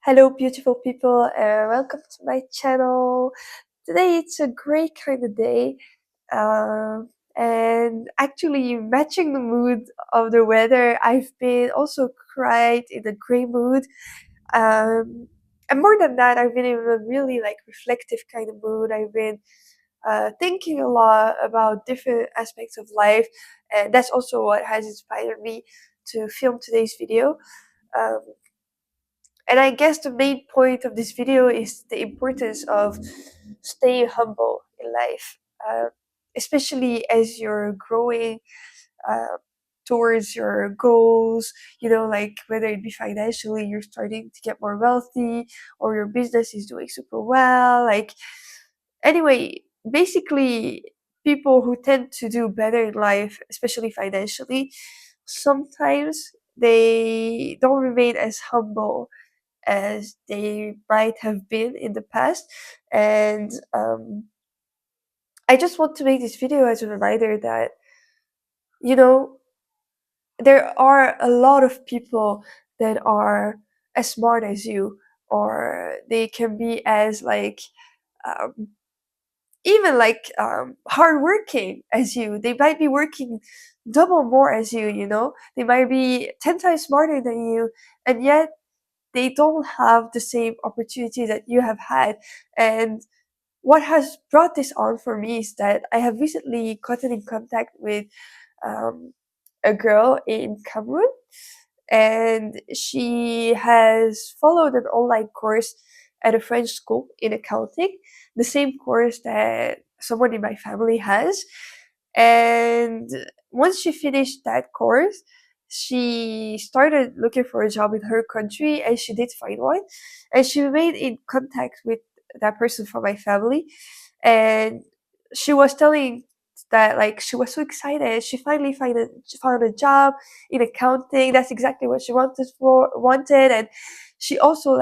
Hello, beautiful people, and welcome to my channel. Today it's a great kind of day, and actually matching the mood of the weather. I've been also quite in a great mood, and more than that, I've been in a really reflective kind of mood. I've been thinking a lot about different aspects of life, and that's also what has inspired me to film today's video. Um, and I guess the main point of this video is the importance of staying humble in life, especially as you're growing uh, towards your goals. Like whether it be financially, you're starting to get more wealthy, or your business is doing super well. Anyway, basically, people who tend to do better in life, especially financially, sometimes they don't remain as humble as they might have been in the past. And I just want to make this video as a reminder that, you know, there are a lot of people that are as smart as you, or they can be as um, even hardworking as you. They might be working double more as you. They might be 10 times smarter than you, and yet they don't have the same opportunity that you have had. And what has brought this on for me is that I have recently gotten in contact with um, a girl in Cameroon, and she has followed an online course at a French school in accounting, the same course that someone in my family has. And once she finished that course, she started looking for a job in her country, and she did find one. And she remained in contact with that person from my family, and she was telling that she was so excited. She finally found a job in accounting. That's exactly what she wanted. And she also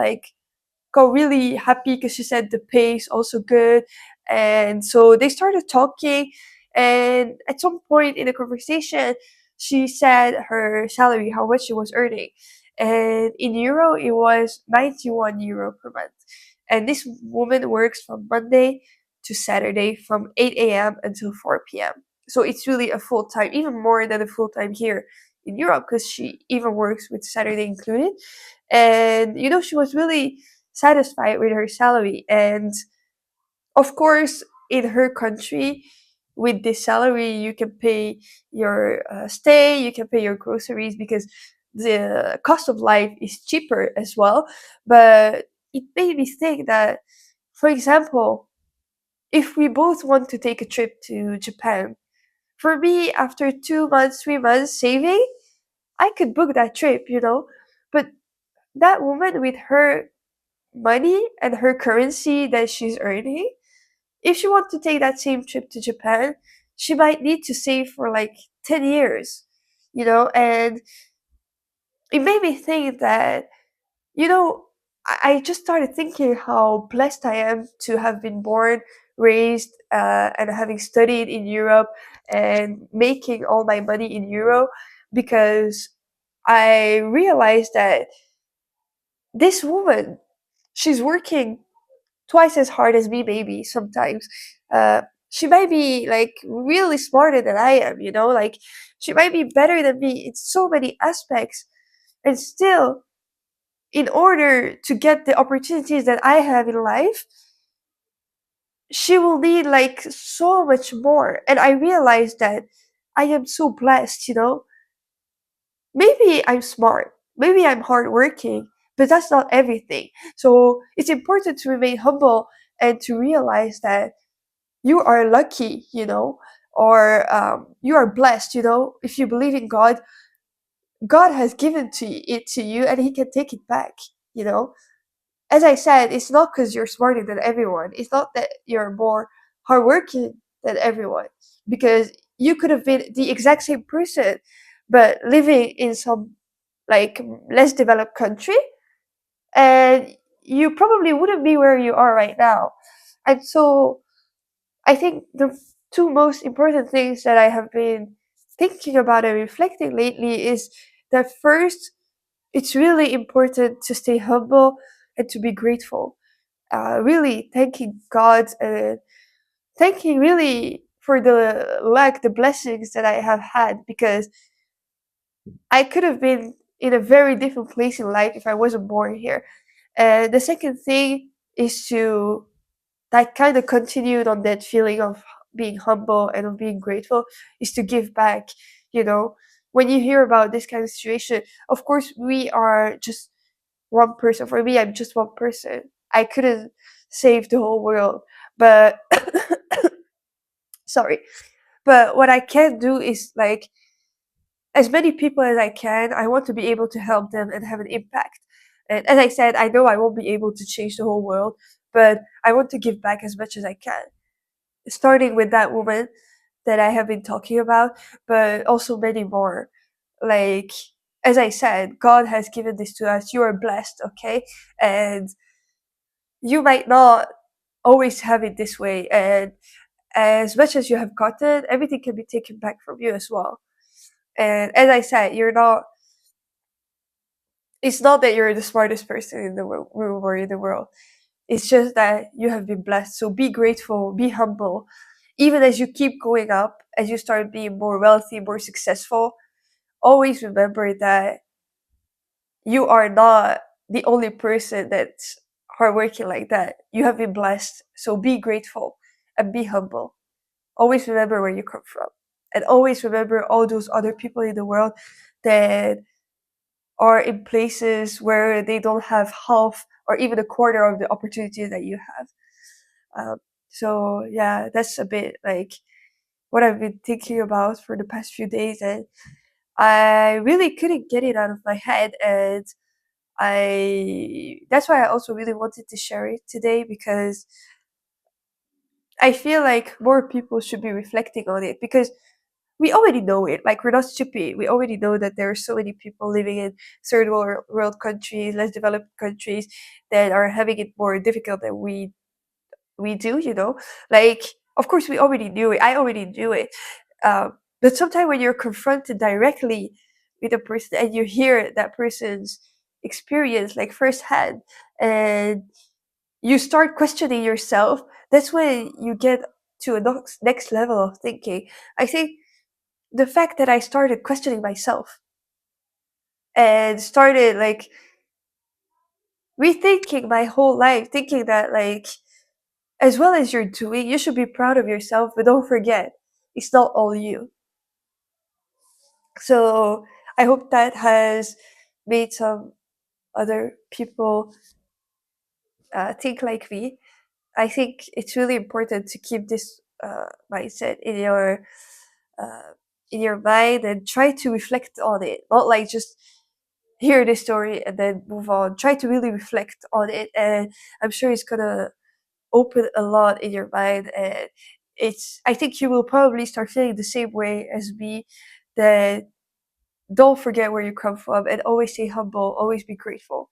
got really happy because she said the pay is also good. And so they started talking, and at some point in the conversation, she said her salary, how much she was earning, and in euro it was 91 euro per month. And this woman works from Monday to Saturday from 8 a.m. until 4 p.m. So it's really a full time, even more than a full time here in Europe, because she even works with Saturday included. And she was really satisfied with her salary. And of course, in her country, with this salary, you can pay your stay, you can pay your groceries, because the cost of life is cheaper as well. But it made me think that, for example, if we both want to take a trip to Japan, for me, after 2 months, 3 months saving, I could book that trip. But that woman with her money and her currency that she's earning, if she wants to take that same trip to Japan, she might need to save for 10 years. And it made me think that, you know, I just started thinking how blessed I am to have been born, raised, and having studied in Europe and making all my money in euro, because I realized that this woman, she's working twice as hard as me, maybe sometimes. Uh, she might be really smarter than I am. She might be better than me in so many aspects, and still, in order to get the opportunities that I have in life, she will need so much more. And I realized that I am so blessed. Maybe I'm smart, maybe I'm hardworking, but that's not everything. So it's important to remain humble and to realize that you are lucky, or you are blessed. If you believe in God, God has given it to you, and He can take it back. As I said, it's not because you're smarter than everyone. It's not that you're more hardworking than everyone, because you could have been the exact same person, but living in some less developed country, and you probably wouldn't be where you are right now. And so I think the two most important things that I have been thinking about and reflecting lately is that first, it's really important to stay humble, and to be grateful. Really thanking God and thanking really for the luck, the blessings that I have had, because I could have been in a very different place in life if I wasn't born here. And the second thing is to, that kind of continued on that feeling of being humble and of being grateful, is to give back. You know, when you hear about this kind of situation, of course, we are just one person. For me, I'm just one person. I couldn't save the whole world, but sorry. But what I can do is like, as many people as I can, I want to be able to help them and have an impact. And as I said, I know I won't be able to change the whole world, but I want to give back as much as I can. Starting with that woman that I have been talking about, but also many more. Like, as I said, God has given this to us. You are blessed, okay? And you might not always have it this way. And as much as you have gotten, everything can be taken back from you as well. And as I said, you're not, it's not that you're the smartest person in the room or in the world. It's just that you have been blessed. So be grateful, be humble. Even as you keep going up, as you start being more wealthy, more successful, always remember that you are not the only person that's hardworking like that. You have been blessed. So be grateful and be humble. Always remember where you come from. And always remember all those other people in the world that are in places where they don't have half or even a quarter of the opportunity that you have. Um, so yeah, that's a bit like what I've been thinking about for the past few days, and I really couldn't get it out of my head, and I that's why I also really wanted to share it today, because I feel like more people should be reflecting on it, because we already know it. Like, we're not stupid. We already know that there are so many people living in third world countries, less developed countries, that are having it more difficult than we do. You know, like, of course we already knew it. I already knew it. But sometimes when you're confronted directly with a person and you hear that person's experience like firsthand, and you start questioning yourself, that's when you get to a next level of thinking. I think the fact that I started questioning myself and started like rethinking my whole life, thinking that, like, as well as you're doing, you should be proud of yourself, but don't forget, it's not all you. So I hope that has made some other people think like me. I think it's really important to keep this mindset uh, in your mind and try to reflect on it, not like just hear this story and then move on. Try to really reflect on it, and I'm sure it's gonna open a lot in your mind. And I think you will probably start feeling the same way as me, that don't forget where you come from and always stay humble, always be grateful.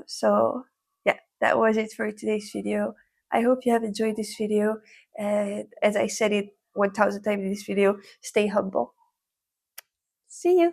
So yeah, that was it for today's video. I hope you have enjoyed this video, and as I said it 1000 times in this video, stay humble. See you.